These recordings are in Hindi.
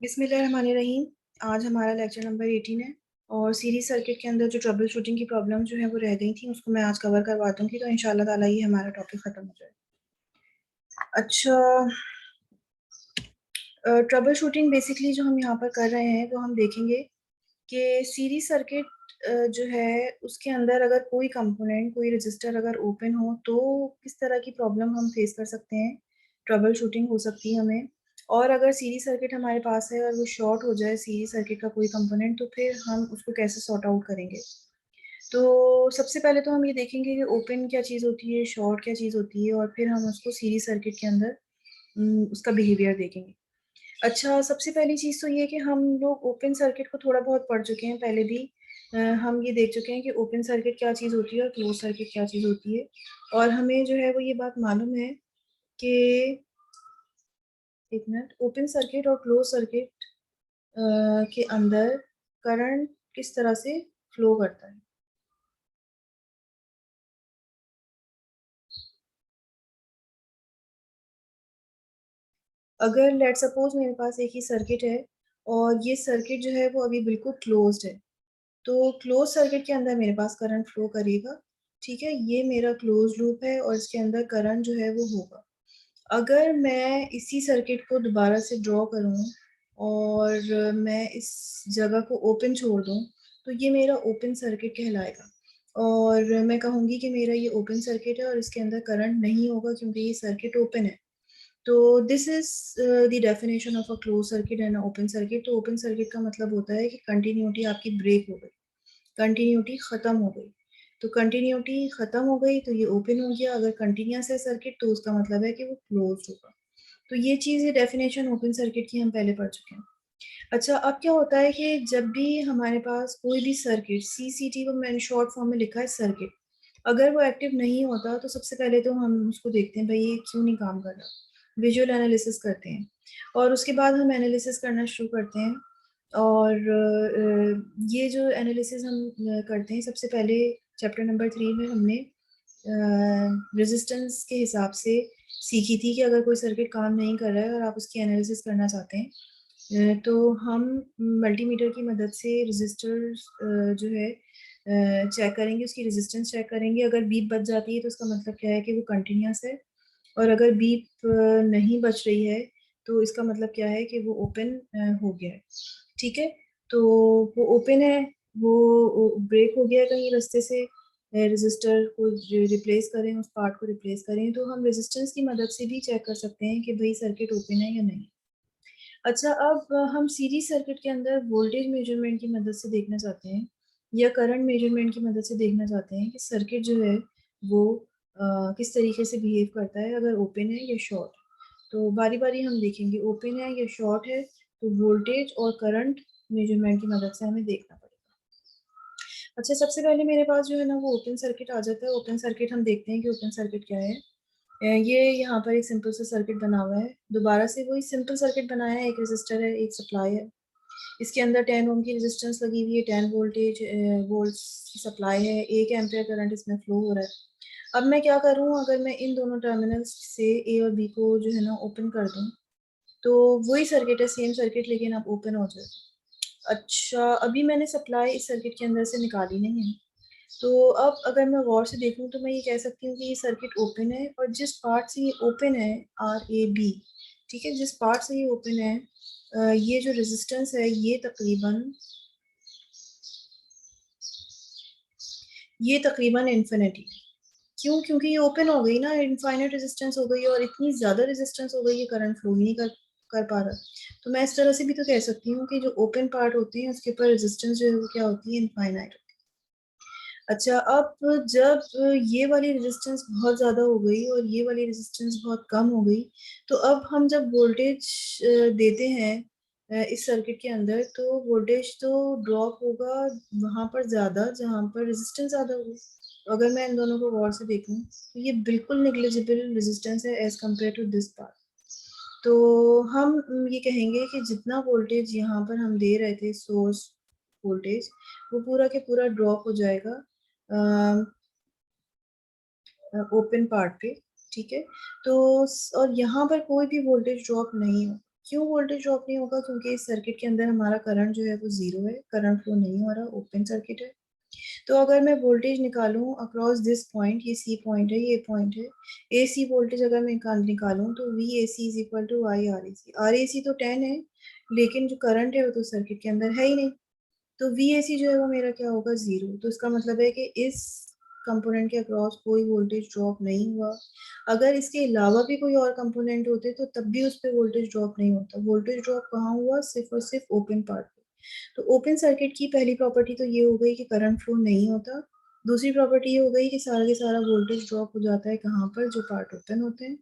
बिस्मिल्लाहिर्रहमानिर्रहीम। आज हमारा लेक्चर नंबर 18 है और सीरीज सर्किट के अंदर जो ट्रबल शूटिंग की प्रॉब्लम जो है वो रह गई थी, उसको मैं आज कवर करवा दूंगी, तो इंशाल्लाह ताला ये हमारा टॉपिक खत्म हो जाएगा। अच्छा, ट्रबल शूटिंग बेसिकली जो हम यहाँ पर कर रहे हैं वो हम देखेंगे कि सीरीज सर्किट जो है उसके अंदर अगर कोई कंपोनेंट, कोई रजिस्टर अगर ओपन हो तो किस तरह की प्रॉब्लम हम फेस कर सकते हैं, ट्रबल शूटिंग हो सकती है हमें। और अगर सीरीज सर्किट हमारे पास है और वो शॉर्ट हो जाए सीरीज सर्किट का कोई कंपोनेंट, तो फिर हम उसको कैसे सॉर्ट आउट करेंगे। तो सबसे पहले तो हम ये देखेंगे कि ओपन क्या चीज़ होती है, शॉर्ट क्या चीज़ होती है, और फिर हम उसको सीरीज सर्किट के अंदर उसका बिहेवियर देखेंगे। अच्छा, सबसे पहली चीज़ तो ये कि हम लोग ओपन सर्किट को थोड़ा बहुत पढ़ चुके हैं पहले भी। हम ये देख चुके हैं कि ओपन सर्किट क्या चीज़ होती है और क्लोज सर्किट क्या चीज़ होती है। और हमें जो है वो ये बात मालूम है कि एक मिनट, ओपन सर्किट और क्लोज सर्किट के अंदर करंट किस तरह से फ्लो करता है। अगर लेट सपोज मेरे पास एक ही सर्किट है और ये सर्किट जो है वो अभी बिल्कुल क्लोज्ड है, तो क्लोज सर्किट के अंदर मेरे पास करंट फ्लो करेगा। ठीक है, ये मेरा क्लोज लूप है और इसके अंदर करंट जो है वो होगा। अगर मैं इसी सर्किट को दोबारा से ड्रॉ करूं और मैं इस जगह को ओपन छोड़ दूं, तो ये मेरा ओपन सर्किट कहलाएगा। और मैं कहूंगी कि मेरा ये ओपन सर्किट है और इसके अंदर करंट नहीं होगा क्योंकि ये सर्किट ओपन है। तो this is the definition of a close circuit and open circuit. तो ओपन सर्किट का मतलब होता है कि कंटिन्यूटी आपकी ब्रेक हो गई, कंटिन्यूटी खत्म हो गई। तो कंटिन्यूटी खत्म हो गई तो ये ओपन हो गया। अगर कंटिन्यूस है सर्किट तो उसका मतलब है कि वो क्लोज होगा। तो ये चीज़, ये डेफिनेशन ओपन सर्किट की हम पहले पढ़ चुके हैं। अच्छा, अब क्या होता है कि जब भी हमारे पास कोई भी सर्किट, सीसीटी को मैंने शॉर्ट फॉर्म में लिखा है सर्किट, अगर वो एक्टिव नहीं होता तो सबसे पहले तो हम उसको देखते हैं, भाई ये क्यों नहीं काम कर रहा। विजुअल एनालिसिस करते हैं और उसके बाद हम एनालिसिस करना शुरू करते हैं। और ये जो एनालिसिस हम करते हैं, सबसे पहले चैप्टर नंबर 3 में हमने रेजिस्टेंस के हिसाब से सीखी थी कि अगर कोई सर्किट काम नहीं कर रहा है और आप उसकी एनालिसिस करना चाहते हैं, तो हम मल्टीमीटर की मदद से रेजिस्टर जो है चेक करेंगे, उसकी रेजिस्टेंस चेक करेंगे। अगर बीप बच जाती है तो उसका मतलब क्या है कि वो कंटिन्यूस है, और अगर बीप नहीं बच रही है तो इसका मतलब क्या है कि वो ओपन हो गया है। ठीक है, तो वो ओपन है, वो ब्रेक हो गया है कहीं रास्ते से, रेजिस्टर को रिप्लेस करें, उस पार्ट को रिप्लेस करें। तो हम रेजिस्टेंस की मदद से भी चेक कर सकते हैं कि भाई सर्किट ओपन है या नहीं। अच्छा, अब हम सीरीज सर्किट के अंदर वोल्टेज मेजरमेंट की मदद से देखना चाहते हैं या करंट मेजरमेंट की मदद से देखना चाहते हैं कि सर्किट जो है वो किस तरीके से बिहेव करता है, अगर ओपन है या शॉर्ट। तो बारी बारी हम देखेंगे ओपन है या शॉर्ट है, तो वोल्टेज और करंट मेजरमेंट की मदद से हमें देखना पड़ेगा। अच्छा, सबसे पहले मेरे पास जो है ना वो ओपन सर्किट आ जाता है। ओपन सर्किट हम देखते हैं कि ओपन सर्किट क्या है। ये यहाँ पर एक सिंपल सा सर्किट बना हुआ है, दोबारा से वही सिंपल सर्किट बनाया है। एक रेजिस्टर है, एक सप्लाई है, इसके अंदर 10 ओम की रेजिस्टेंस लगी हुई है, 10 वोल्टेज वोल्ट्स की सप्लाई है, 1 एम्पियर करंट इसमें फ्लो हो रहा है। अब मैं क्या करूँ, अगर मैं इन दोनों टर्मिनल्स से ए और बी को जो है ना ओपन कर दूँ, तो वही सर्किट है, सेम सर्किट, लेकिन अब ओपन हो जाए। अच्छा, अभी मैंने सप्लाई इस सर्किट के अंदर से निकाली नहीं है, तो अब अगर मैं गौर से देखूं तो मैं ये कह सकती हूँ कि ये सर्किट ओपन है, और जिस पार्ट से ये ओपन है, आर ए बी, ठीक है, जिस पार्ट से ये ओपन है, ये जो रेजिस्टेंस है ये तकरीबन इन्फिनिटी। क्यों? क्योंकि ये ओपन हो गई ना, इनफाइनाइट रेजिस्टेंस हो गई, और इतनी ज्यादा रेजिस्टेंस हो गई ये करंट फ्लो ही नहीं कर पा रहा। तो मैं इस तरह से भी तो कह सकती हूँ कि जो ओपन पार्ट होती है उसके ऊपर रेजिस्टेंस जो है वो क्या होती है, इनफाइनाइट। अच्छा, अब जब ये वाली रेजिस्टेंस बहुत ज़्यादा हो गई और ये वाली रेजिस्टेंस बहुत कम हो गई, तो अब हम जब वोल्टेज देते हैं इस सर्किट के अंदर, तो वोल्टेज तो ड्रॉप होगा वहाँ पर ज़्यादा जहाँ पर रेजिस्टेंस ज़्यादा होगी। तो अगर मैं इन दोनों को गौर से देखूँ तो ये बिल्कुल निग्लिजिबल रेजिस्टेंस है as compare to this part. तो हम ये कहेंगे कि जितना वोल्टेज यहाँ पर हम दे रहे थे, सोर्स वोल्टेज, वो पूरा के पूरा ड्रॉप हो जाएगा ओपन पार्ट पे। ठीक है, तो और यहाँ पर कोई भी वोल्टेज ड्रॉप नहीं हो। क्यों वोल्टेज ड्रॉप नहीं होगा? क्योंकि इस सर्किट के अंदर हमारा करंट जो है वो ज़ीरो है, करंट फ्लो नहीं हो रहा, ओपन सर्किट है। तो अगर मैं वोल्टेज निकालूँ अक्रॉस दिस पॉइंट, ये सी पॉइंट है, ये पॉइंट है, एसी वोल्टेज अगर मैं निकालूँ तो VAC is equal to I RAC तो 10 है, लेकिन जो करंट है वो तो सर्किट के अंदर है ही नहीं। तो VAC जो है वो मेरा क्या होगा? ज़ीरो। तो इसका मतलब है कि इस कंपोनेंट के अक्रॉस कोई वोल्टेज ड्रॉप नहीं हुआ। अगर इसके अलावा भी कोई और कंपोनेंट होते तो तब भी उस पे वोल्टेज ड्रॉप नहीं होता। वोल्टेज ड्रॉप कहाँ हुआ? सिर्फ और सिर्फ ओपन पार्ट पे। तो ओपन सर्किट की पहली प्रॉपर्टी तो ये हो गई कि करंट फ्लो नहीं होता। दूसरी प्रॉपर्टी ये हो गई कि सारा के सारा वोल्टेज ड्रॉप हो जाता है कहाँ पर? जो पार्ट ओपन होते हैं।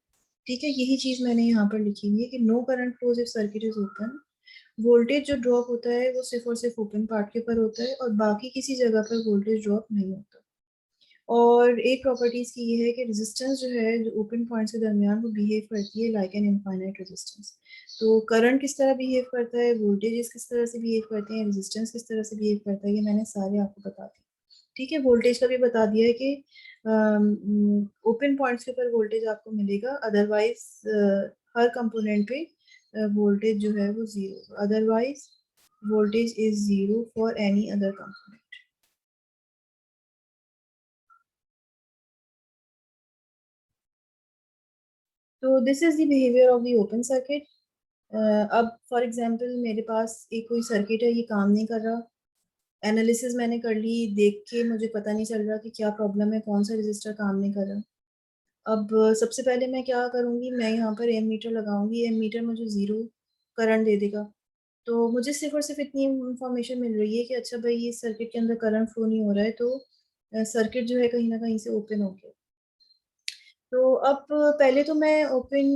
ठीक है, यही चीज मैंने यहाँ पर लिखी हुई है कि no current flows if circuit is open. Voltage जो ड्रॉप होता है वो सिर्फ और सिर्फ ओपन पार्ट के ऊपर होता है और बाकी किसी जगह पर वोल्टेज ड्रॉप नहीं होता। और एक प्रॉपर्टीज की ये है कि रेजिस्टेंस जो है जो ओपन पॉइंट्स के दरमियान वो बिहेव करती है लाइक एन इनफाइनाइट रेजिस्टेंस। तो करंट किस तरह बिहेव करता है, वोल्टेजेस किस तरह से बिहेव करते हैं, रेजिस्टेंस किस तरह से बिहेव करता है, ये मैंने सारे आपको बता दिए। ठीक है, वोल्टेज का भी बता दिया है कि ओपन पॉइंट्स के ऊपर वोल्टेज आपको मिलेगा, अदरवाइज हर कंपोनेंट पे वोल्टेज जो है वो zero, otherwise voltage is zero for any other component. तो this is the behaviour of the open circuit. अब फॉर एग्जांपल मेरे पास एक कोई सर्किट है, ये काम नहीं कर रहा, एनालिसिस मैंने कर ली, देख के मुझे पता नहीं चल रहा कि क्या प्रॉब्लम है, कौन सा रजिस्टर काम नहीं कर रहा। अब सबसे पहले मैं क्या करूँगी, मैं यहाँ पर एम मीटर लगाऊंगी, एम मीटर मुझे ज़ीरो करंट दे देगा। तो मुझे सिर्फ और सिर्फ इतनी इंफॉर्मेशन मिल रही है कि अच्छा भाई ये सर्किट के अंदर करंट फ्लो नहीं हो रहा है, तो सर्किट जो है कहीं ना कहीं से ओपन हो गया। तो अब पहले तो मैं ओपन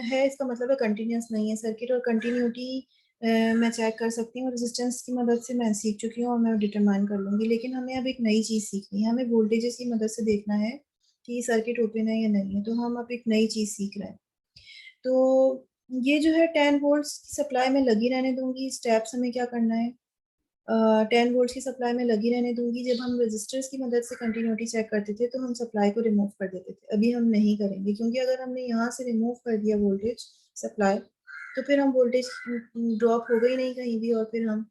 है इसका मतलब है कंटिन्यूस नहीं है सर्किट, और कंटिन्यूटी मैं चेक कर सकती हूँ रेजिस्टेंस की मदद से, मैं सीख चुकी हूँ और मैं डिटरमाइन कर लूंगी। लेकिन हमें अब एक नई चीज़ सीखनी है, हमें वोल्टेजेस की मदद से देखना है कि सर्किट ओपन है या नहीं है। तो हम अब एक नई चीज़ सीख रहे हैं। तो ये जो है 10 वोल्ट्स की सप्लाई में लगी रहने दूंगी। स्टेप्स हमें क्या करना है, 10 वोल्ट्स की सप्लाई में लगी रहने दूंगी। जब हम रेजिस्टर्स की मदद से कंटिन्यूटी चेक करते थे तो हम सप्लाई को रिमूव कर देते थे, अभी हम नहीं करेंगे, क्योंकि अगर हमने यहाँ से रिमूव कर दिया वोल्टेज सप्लाई तो फिर हम वोल्टेज ड्रॉप हो गई नहीं कहीं भी, और फिर हम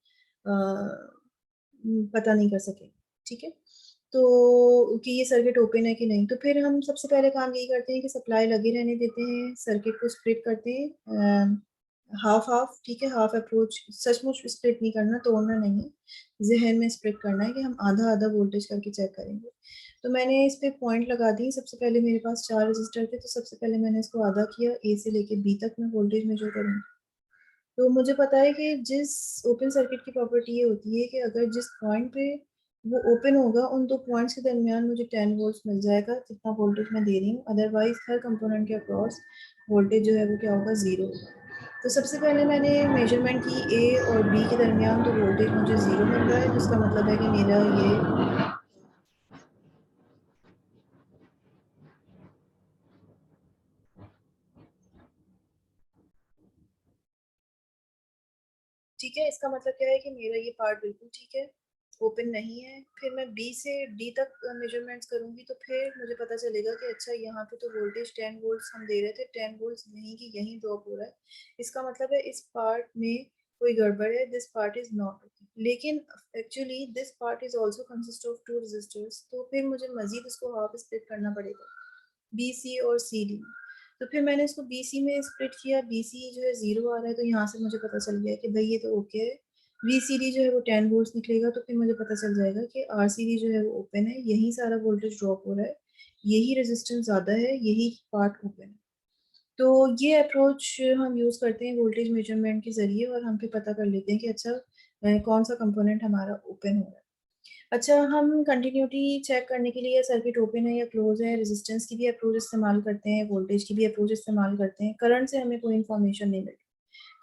पता नहीं कर सकेंगे। ठीक है, तो कि ये सर्किट ओपन है कि नहीं। तो फिर हम सबसे पहले काम यही करते हैं कि सप्लाई लगी रहने देते हैं, सर्किट को स्प्लिट करते हैं हाफ हाफ। ठीक है, हाफ अप्रोच, सचमुच स्प्लिट नहीं करना, तोड़ना नहीं है, जहन में स्प्लिट करना है कि हम आधा आधा वोल्टेज करके चेक करेंगे। तो मैंने इस पे पॉइंट लगा दी। सबसे पहले मेरे पास 4 रजिस्टर थे, तो सबसे पहले मैंने इसको आधा किया, ए से लेके बी तक मैं वोल्टेज मेजर करूँगी। तो मुझे पता है कि जिस ओपन सर्किट की प्रॉपर्टी ये होती है कि अगर जिस पॉइंट पे वो ओपन होगा उन दो पॉइंट्स के दरमियान मुझे 10 वोल्ट मिल जाएगा, जितना वोल्टेज मैं दे रही हूँ। अदरवाइज हर कंपोनेंट के अक्रॉस वोल्टेज जो है वो क्या होगा? ज़ीरो होगा। तो सबसे पहले मैंने मेजरमेंट की ए और बी के दरमियान, तो वोल्टेज मुझे ज़ीरो मिल रहा है, जिसका मतलब है कि मेरा ये ठीक है। इसका मतलब क्या है कि मेरा ये पार्ट बिल्कुल ठीक है, ओपन नहीं है। फिर मैं बी से डी तक मेजरमेंट्स करूंगी, तो फिर मुझे पता चलेगा कि अच्छा यहाँ पे तो वोल्टेज 10 वोल्ट्स हम दे रहे थे, 10 वोल्ट्स नहीं की यहीं ड्रॉप हो रहा है। इसका मतलब है इस पार्ट में कोई गड़बड़ है, this part is not okay. लेकिन actually this part is also consist of 2 resistors, तो फिर मुझे मजीद इसको हाफ स्प्लिट करना पड़ेगा, बी सी और सी डी। तो फिर मैंने इसको बी सी में स्प्लिट किया, बी सी जो है ज़ीरो आ रहा है, तो यहाँ से मुझे पता चल गया कि भाई ये तो ओके है। वी सी डी जो है वो 10 वोल्ट निकलेगा, तो फिर मुझे पता चल जाएगा कि आर सी डी जो है वो ओपन है, यही सारा वोल्टेज ड्रॉप हो रहा है, यही रेजिस्टेंस ज़्यादा है, यही पार्ट ओपन है। तो ये अप्रोच हम यूज़ करते हैं वोल्टेज मेजरमेंट के ज़रिए, और हम फिर पता कर लेते हैं कि अच्छा कौन सा कंपोनेंट हमारा ओपन हो रहा है। अच्छा, हम कंटिन्यूटी चेक करने के लिए सर्किट ओपन है या क्लोज है, रेजिस्टेंस की भी अप्रोच इस्तेमाल करते हैं, वोल्टेज की भी अप्रोच इस्तेमाल करते हैं। करंट से हमें कोई इन्फॉर्मेशन नहीं मिल रही।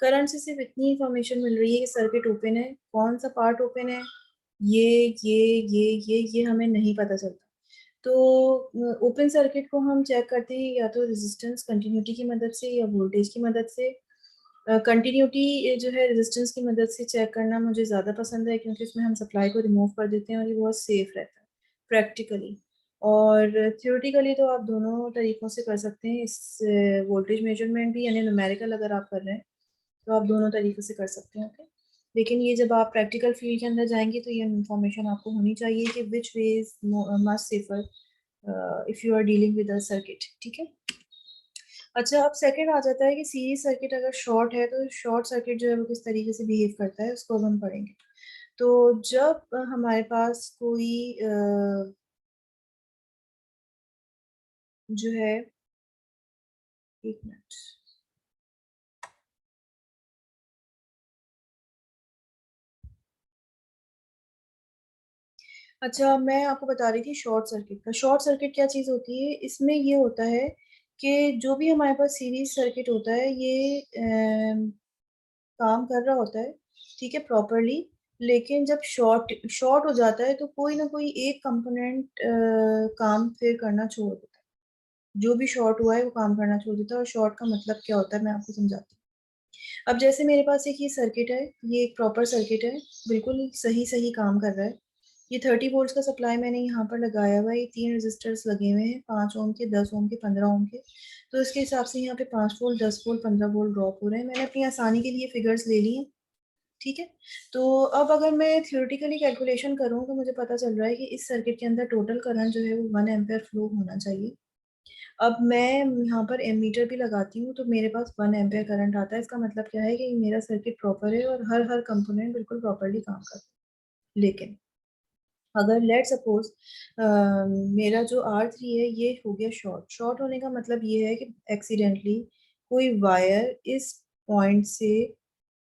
करंट से सिर्फ इतनी इन्फॉर्मेशन मिल रही है कि सर्किट ओपन है, कौन सा पार्ट ओपन है, ये ये ये हमें नहीं पता चलता। तो ओपन सर्किट को हम चेक करते हैं या तो रेजिस्टेंस कंटिन्यूटी की मदद से या वोल्टेज की मदद से। कंटिन्यूटी जो है रेजिस्टेंस की मदद से चेक करना मुझे ज़्यादा पसंद है, क्योंकि उसमें हम सप्लाई को रिमूव कर देते हैं और ये बहुत सेफ रहता है प्रैक्टिकली। और थियोरेटिकली तो आप दोनों तरीक़ों से कर सकते हैं इस वोल्टेज मेजरमेंट भी, यानी न्यूमेरिकल अगर आप कर रहे हैं तो आप दोनों तरीके से कर सकते हैं। ओके, लेकिन ये जब आप प्रैक्टिकल फील्ड के अंदर जाएंगे तो ये इन्फॉर्मेशन आपको होनी चाहिए कि which way is much safer if you are dealing with a circuit. ठीक है। अच्छा, अब सेकंड आ जाता है कि सीरीज सर्किट अगर शॉर्ट है तो शॉर्ट सर्किट जो है वो किस तरीके से बिहेव करता है, उसको अब हम पढ़ेंगे। तो जब हमारे पास कोई जो है, एक मिनट, अच्छा मैं आपको बता रही थी शॉर्ट सर्किट का। शॉर्ट सर्किट क्या चीज़ होती है, इसमें ये होता है कि जो भी हमारे पास सीरीज सर्किट होता है ये काम कर रहा होता है, ठीक है, प्रॉपरली। लेकिन जब शॉर्ट शॉर्ट हो जाता है तो कोई ना कोई एक कंपोनेंट काम फिर करना छोड़ देता है। जो भी शॉर्ट हुआ है वो काम करना छोड़ देता है। और शॉर्ट का मतलब क्या होता है मैं आपको समझाती हूँ। अब जैसे मेरे पास एक ये सर्किट है, ये एक प्रॉपर सर्किट है, बिल्कुल सही सही काम कर रहा है। ये 30 वोल्ट का सप्लाई मैंने यहाँ पर लगाया हुआ है। ये 3 रेजिस्टर्स लगे हुए हैं, 5 ओम के, 10 ओम के, 15 ओम के। तो इसके हिसाब से यहाँ पे 5 वोल्ट, 10 वोल्ट, 15 वोल्ट ड्रॉप हो रहे हैं। मैंने अपनी आसानी के लिए फिगर्स ले ली हैं। ठीक है। तो अब अगर मैं थियोरेटिकली कैलकुलेशन करूँ तो मुझे पता चल रहा है कि इस सर्किट के अंदर टोटल करंट जो है वो 1 एम्पेयर फ्लो होना चाहिए। अब मैं यहाँ पर एमीटर भी लगाती हूँ तो मेरे पास 1 एम्पेयर करंट आता है। इसका मतलब क्या है कि मेरा सर्किट प्रॉपर है और हर हर कंपोनेंट बिल्कुल प्रॉपरली काम करता है। लेकिन अगर लेट सपोज मेरा जो R3 है ये हो गया शॉर्ट। शॉर्ट होने का मतलब ये है कि एक्सीडेंटली कोई वायर इस पॉइंट से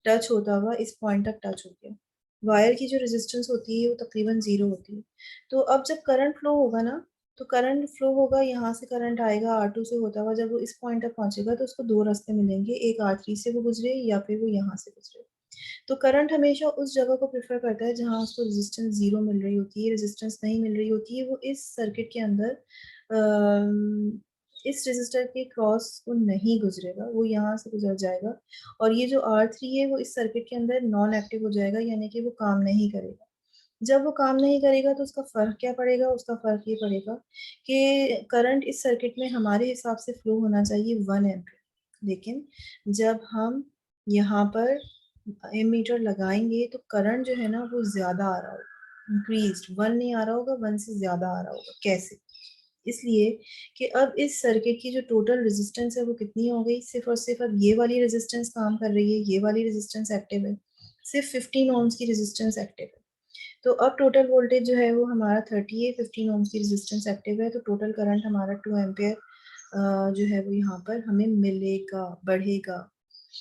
टच होता हुआ इस पॉइंट तक टच हो गया। वायर की जो रेजिस्टेंस होती है वो तकरीबन 0 होती है। तो अब जब करंट फ्लो होगा ना, तो करंट फ्लो होगा, यहाँ से करंट आएगा R2 से होता हुआ, जब वो इस पॉइंट तक पहुंचेगा तो उसको दो रास्ते मिलेंगे, एक R3 से वो गुजरे या फिर वो यहाँ से गुजरे। तो करंट हमेशा उस जगह को प्रेफर करता है जहां उसको रेजिस्टेंस 0 मिल रही होती है, रेजिस्टेंस नहीं मिल रही होती है। वो इस सर्किट के अंदर इस रेजिस्टर के क्रॉस को नहीं गुजरेगा, वो यहाँ से गुजर जाएगा। और ये जो R3 है वो इस सर्किट के अंदर नॉन एक्टिव हो जाएगा, यानी कि वो काम नहीं करेगा। जब वो काम नहीं करेगा तो उसका फर्क क्या पड़ेगा, उसका फर्क ये पड़ेगा कि करंट इस सर्किट में हमारे हिसाब से फ्लो होना चाहिए 1 एम्पियर। लेकिन जब हम यहाँ पर एमीटर लगाएंगे तो करंट जो है ना वो ज्यादा आ रहा होगा, इंक्रीज 1 नहीं आ रहा होगा, 1 से ज्यादा आ रहा होगा। कैसे? इसलिए कि अब इस सर्किट की जो टोटल रेजिस्टेंस है वो कितनी हो गई, सिर्फ और सिर्फ अब ये वाली रेजिस्टेंस काम कर रही है, ये वाली रेजिस्टेंस एक्टिव है, सिर्फ 15 ओम्स की रेजिस्टेंस एक्टिव है। तो अब टोटल वोल्टेज जो है वो हमारा 30 है, 15 ओम्स की रेजिस्टेंस एक्टिव है, तो टोटल करंट हमारा 2 एम्पियर जो है वो यहाँ पर हमें मिलेगा, बढ़ेगा।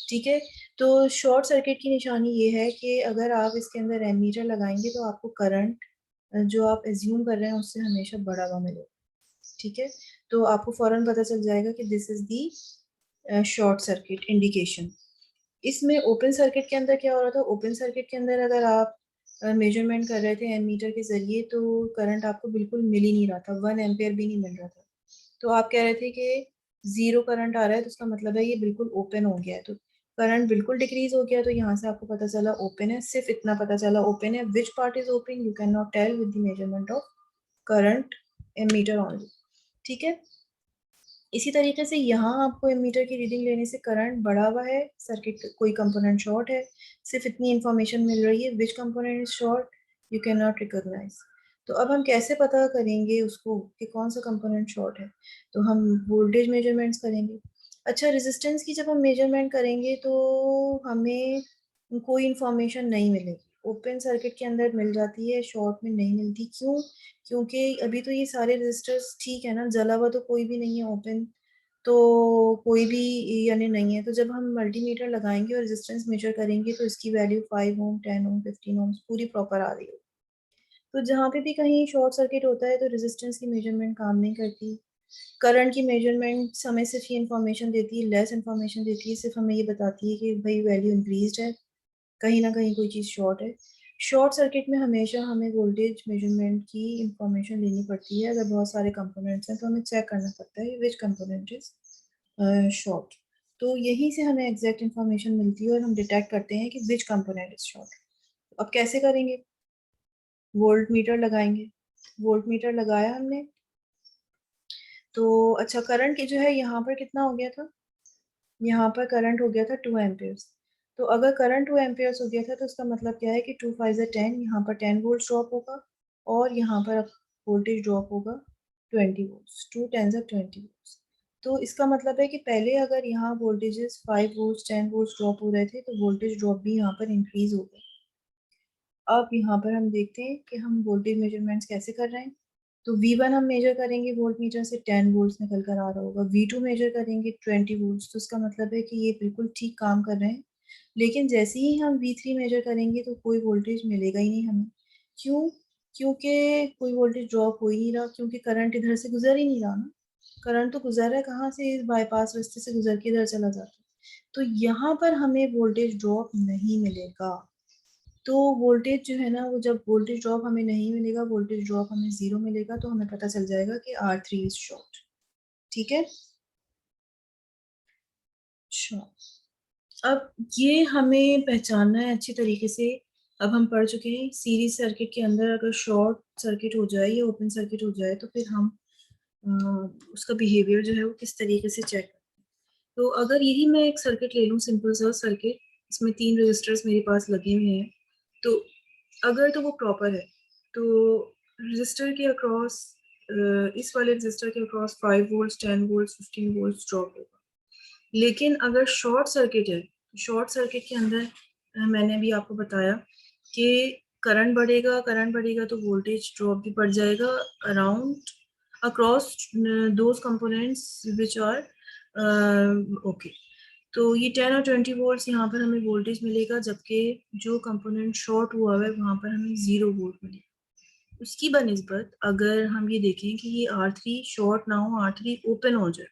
ठीक है। तो शॉर्ट सर्किट की निशानी ये है कि अगर आप इसके अंदर एमीटर लगाएंगे तो आपको करंट जो आप एज्यूम कर रहे हैं उससे हमेशा बड़ा हुआ मिलेगा। ठीक है। तो आपको फौरन पता चल जाएगा कि this is the short circuit indication. इसमें ओपन सर्किट के अंदर क्या हो रहा था, ओपन सर्किट के अंदर अगर आप मेजरमेंट कर रहे थे एमीटर के जरिए तो करंट आपको बिल्कुल मिल ही नहीं रहा था, 1 एम्पियर भी नहीं मिल रहा था। तो आप कह रहे थे कि 0 करंट आ रहा है तो उसका मतलब है ये बिल्कुल ओपन हो गया है। तो करंट बिल्कुल डिक्रीज हो गया, तो यहाँ से आपको पता चला ओपन है, सिर्फ इतना पता चला ओपन है। Which part is open you can not tell with the measurement of current ammeter only. ठीक है। इसी तरीके से यहाँ आपको एमीटर की रीडिंग लेने से करंट बढ़ा हुआ है, सर्किट कोई कंपोनेंट शॉर्ट है, सिर्फ इतनी इंफॉर्मेशन मिल रही है, which component is short you can not recognise. तो अब हम कैसे पता करेंगे उसको कि कौन सा कंपोनेंट शॉर्ट है, तो हम वोल्टेज मेजरमेंट्स करेंगे। अच्छा, रेजिस्टेंस की जब हम मेजरमेंट करेंगे तो हमें कोई इंफॉर्मेशन नहीं मिलेगी, ओपन सर्किट के अंदर मिल जाती है, शॉर्ट में नहीं मिलती। क्यों? क्योंकि अभी तो ये सारे रजिस्टर्स ठीक है ना, जला हुआ तो कोई भी नहीं है, ओपन तो कोई भी यानी नहीं है। तो जब हम मल्टीमीटर लगाएंगे और रेजिस्टेंस मेजर करेंगे तो इसकी वैल्यू 5 ओम, 10 ओम, 15 ओम पूरी प्रॉपर आ रही है। तो जहाँ पे भी कहीं शॉर्ट सर्किट होता है तो रेजिस्टेंस की मेजरमेंट काम नहीं करती। करंट की मेजरमेंट हमें सिर्फ ये इन्फॉर्मेशन देती है, लेस इन्फॉर्मेशन देती है, सिर्फ हमें ये बताती है कि भाई वैल्यू इंक्रीज है, कहीं ना कहीं कोई चीज़ शॉर्ट है। शॉर्ट सर्किट में हमेशा हमें वोल्टेज मेजरमेंट की इंफॉर्मेशन लेनी पड़ती है। अगर बहुत सारे कंपोनेंट्स हैं तो हमें चेक करना पड़ता है विच कंपोनेंट इज शॉर्ट। तो यहीं से हमें एग्जैक्ट इंफॉर्मेशन मिलती है और हम डिटेक्ट करते हैं कि विच कंपोनेंट इज शॉर्ट। अब कैसे करेंगे? वोल्ट मीटर लगाएंगे। वोल्ट मीटर लगाया हमने तो अच्छा, करंट की जो है यहाँ पर कितना हो गया था, यहाँ पर करंट हो गया था 2 एम्पियर्स। तो अगर करंट 2 एम्पियर्स हो गया था तो उसका मतलब क्या है कि 2 5 10, यहाँ पर 10 वोल्ट ड्रॉप होगा और यहाँ पर वोल्टेज ड्रॉप होगा 20 वोल्ट्स, 2 10 20 वोल्ट्स। तो इसका मतलब है कि पहले अगर यहाँ वोल्टेजेस 5 वोल्ट्स 10 वोल्ट्स ड्रॉप हो रहे थे तो वोल्टेज ड्रॉप भी यहाँ पर इंक्रीज हो गया। अब यहाँ पर हम देखते हैं कि हम वोल्टेज मेजरमेंट्स कैसे कर रहे हैं। तो V1 हम मेजर करेंगे वोल्ट मीटर से, 10 वोल्ट्स निकल कर आ रहा होगा। V2 मेजर करेंगे 20 वोल्ट्स, तो इसका मतलब है कि ये बिल्कुल ठीक काम कर रहे हैं। लेकिन जैसे ही हम V3 मेजर करेंगे तो कोई वोल्टेज मिलेगा ही नहीं हमें। क्यों? क्योंकि कोई वोल्टेज ड्रॉप हो ही नहीं रहा, क्योंकि करंट इधर से गुजर ही नहीं रहा ना। करंट तो गुजर रहा है कहाँ से? इस बाईपास रास्ते से गुजर के इधर चला जाता है। तो यहाँ पर हमें वोल्टेज ड्रॉप नहीं मिलेगा। तो वोल्टेज जो है ना, वो जब वोल्टेज ड्रॉप हमें नहीं मिलेगा, वोल्टेज ड्रॉप हमें 0 मिलेगा, तो हमें पता चल जाएगा कि R3 इज शॉर्ट। ठीक है। अच्छा, अब ये हमें पहचानना है अच्छी तरीके से। अब हम पढ़ चुके हैं सीरीज सर्किट के अंदर अगर शॉर्ट सर्किट हो जाए या ओपन सर्किट हो जाए तो फिर हम उसका बिहेवियर जो है वो किस तरीके से चेक करें। तो अगर यही मैं एक सर्किट ले लूँ, सिंपल सा सर्किट, इसमें 3 रजिस्टर्स मेरे पास लगे हुए हैं, तो अगर तो वो प्रॉपर है तो रजिस्टर के अक्रॉस, इस वाले रजिस्टर के across 5 volts 10 volts 15 volts drop होगा। लेकिन अगर शॉर्ट सर्किट है, शॉर्ट सर्किट के अंदर मैंने भी आपको बताया कि करंट बढ़ेगा तो वोल्टेज ड्रॉप भी बढ़ जाएगा around across those components which are okay. तो ये 10 और 20 वोल्ट्स यहाँ पर हमें वोल्टेज मिलेगा, जबकि जो कंपोनेंट शॉर्ट हुआ है वहां पर हमें 0 वोल्ट मिलेगा। उसकी बनिस्बत अगर हम ये देखें कि ये R3 शॉर्ट ना हो, R3 ओपन हो जाए,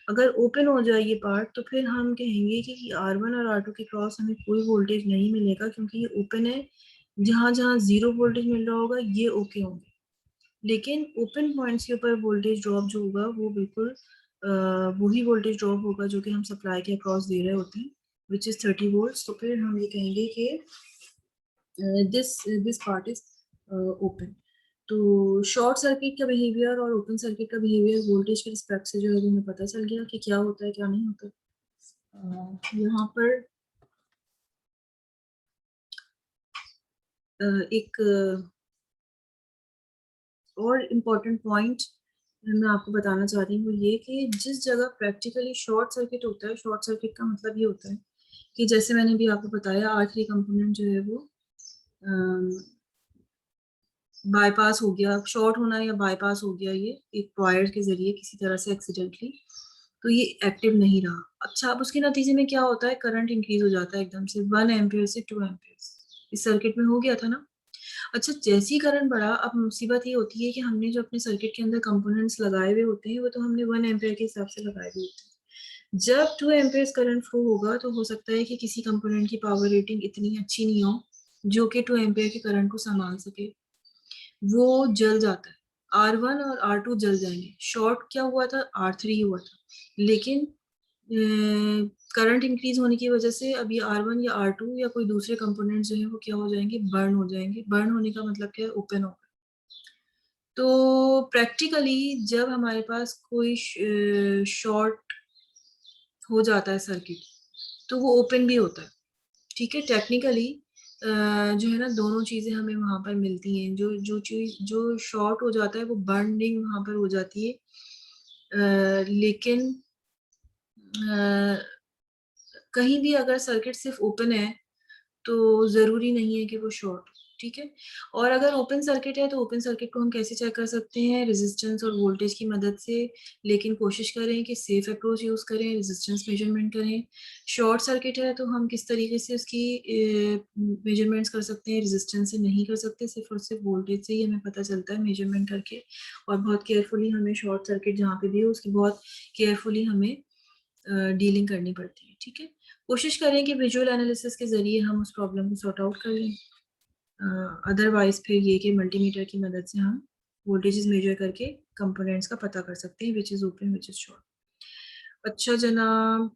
अगर ओपन हो जाए ये पार्ट, तो फिर हम कहेंगे कि R1 और R2 के क्रॉस हमें कोई वोल्टेज नहीं मिलेगा, क्योंकि ये ओपन है। जहां जहां 0 वोल्टेज मिल रहा होगा ये ओके होंगे, लेकिन ओपन पॉइंट्स के ऊपर वोल्टेज ड्रॉप जो होगा वो बिल्कुल वही वोल्टेज ड्रॉप होगा जो कि हम सप्लाई के अक्रॉस दे रहे होते हैं, विच इज 30 वोल्ट्स। तो फिर हम ये कहेंगे कि this this part is open. तो शॉर्ट सर्किट का बिहेवियर और ओपन सर्किट का बिहेवियर वोल्टेज के रिस्पेक्ट से जो है हमें पता चल गया कि क्या होता है क्या नहीं होता। यहाँ पर एक और इम्पॉर्टेंट पॉइंट मैं आपको बताना चाह रही हूँ ये कि जिस जगह प्रैक्टिकली शॉर्ट सर्किट होता है, शॉर्ट सर्किट का मतलब ये होता है कि जैसे मैंने भी आपको बताया R3 कंपोनेंट जो है वो बाईपास हो गया, शॉर्ट होना या बाईपास हो गया ये एक वायर के जरिए किसी तरह से एक्सीडेंटली, तो ये एक्टिव नहीं रहा। अच्छा, अब उसके नतीजे में क्या होता है, करंट इंक्रीज हो जाता है एकदम से 1 एम्पियर से 2 एम्पियर। इस सर्किट में हो गया था ना। अच्छा, जैसे ही करंट बढ़ा, अब मुसीबत ये होती है कि हमने जो अपने सर्किट के अंदर कंपोनेंट्स लगाए हुए होते हैं वो तो हमने 1 एम्पियर के हिसाब से लगाए हुए होते हैं। जब 2 एम्पियर करंट फ्लो होगा तो हो सकता है कि किसी कंपोनेंट की पावर रेटिंग इतनी अच्छी नहीं हो जो कि 2 एम्पियर के करंट को संभाल सके, वो जल जाता है। R1 और R2 जल जाएंगे। शॉर्ट क्या हुआ था, R3 हुआ था, लेकिन करंट इंक्रीज होने की वजह से अब ये R1 या R2 या कोई दूसरे कंपोनेंट जो है वो क्या हो जाएंगे, बर्न हो जाएंगे। बर्न होने का मतलब क्या है, ओपन हो। तो प्रैक्टिकली जब हमारे पास कोई शॉर्ट हो जाता है सर्किट तो वो ओपन भी होता है। ठीक है, टेक्निकली जो है ना दोनों चीजें हमें वहां पर मिलती हैं। जो जो चीज जो शॉर्ट हो जाता है वो बर्निंग वहां पर हो जाती है, लेकिन कहीं भी अगर सर्किट सिर्फ ओपन है तो जरूरी नहीं है कि वो शॉर्ट। ठीक है, और अगर ओपन सर्किट है तो ओपन सर्किट को हम कैसे चेक कर सकते हैं, रेजिस्टेंस और वोल्टेज की मदद से। लेकिन कोशिश करें कि सेफ अप्रोच यूज करें, रेजिस्टेंस मेजरमेंट करें। शॉर्ट सर्किट है तो हम किस तरीके से उसकी मेजरमेंट्स कर सकते हैं, रेजिस्टेंस से नहीं कर सकते, सिर्फ और सिर्फ वोल्टेज से ही हमें पता चलता है मेजरमेंट करके। और बहुत केयरफुली हमें शॉर्ट सर्किट जहाँ पे भी हो उसकी बहुत केयरफुली हमें डीलिंग करनी पड़ती है। ठीक है, कोशिश करें कि विजुअल एनालिसिस के जरिए हम उस प्रॉब्लम को सॉर्ट आउट कर लें। अदरवाइज फिर ये कि मल्टीमीटर की मदद से हम वोल्टेजेस मेजर करके कंपोनेंट्स का पता कर सकते हैं, which is open which is short. अच्छा जनाब,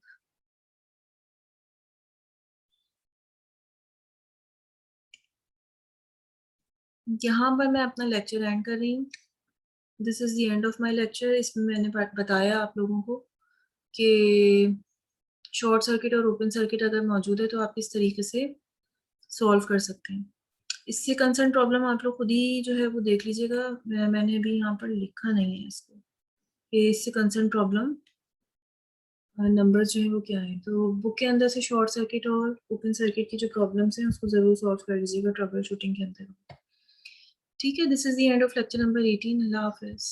यहाँ पर मैं अपना लेक्चर एंड कर रही हूँ। This is the end of my lecture. इसमें मैंने बताया आप लोगों को कि शॉर्ट सर्किट और ओपन सर्किट अगर मौजूद है तो आप इस तरीके से सॉल्व कर सकते हैं। इससे कंसर्न प्रॉब्लम आप लोग खुद ही जो है वो देख लीजिएगा। मैंने अभी यहाँ पर लिखा नहीं है इसको, कि इससे कंसर्न प्रॉब्लम नंबर जो है वो क्या है। तो बुक के अंदर से शॉर्ट सर्किट और ओपन सर्किट की जो प्रॉब्लम्स हैं उसको ज़रूर सॉल्व कर लीजिएगा ट्रबल शूटिंग के अंदर। ठीक है, this is the end of lecture number 18। अल्लाह हाफ़िज़।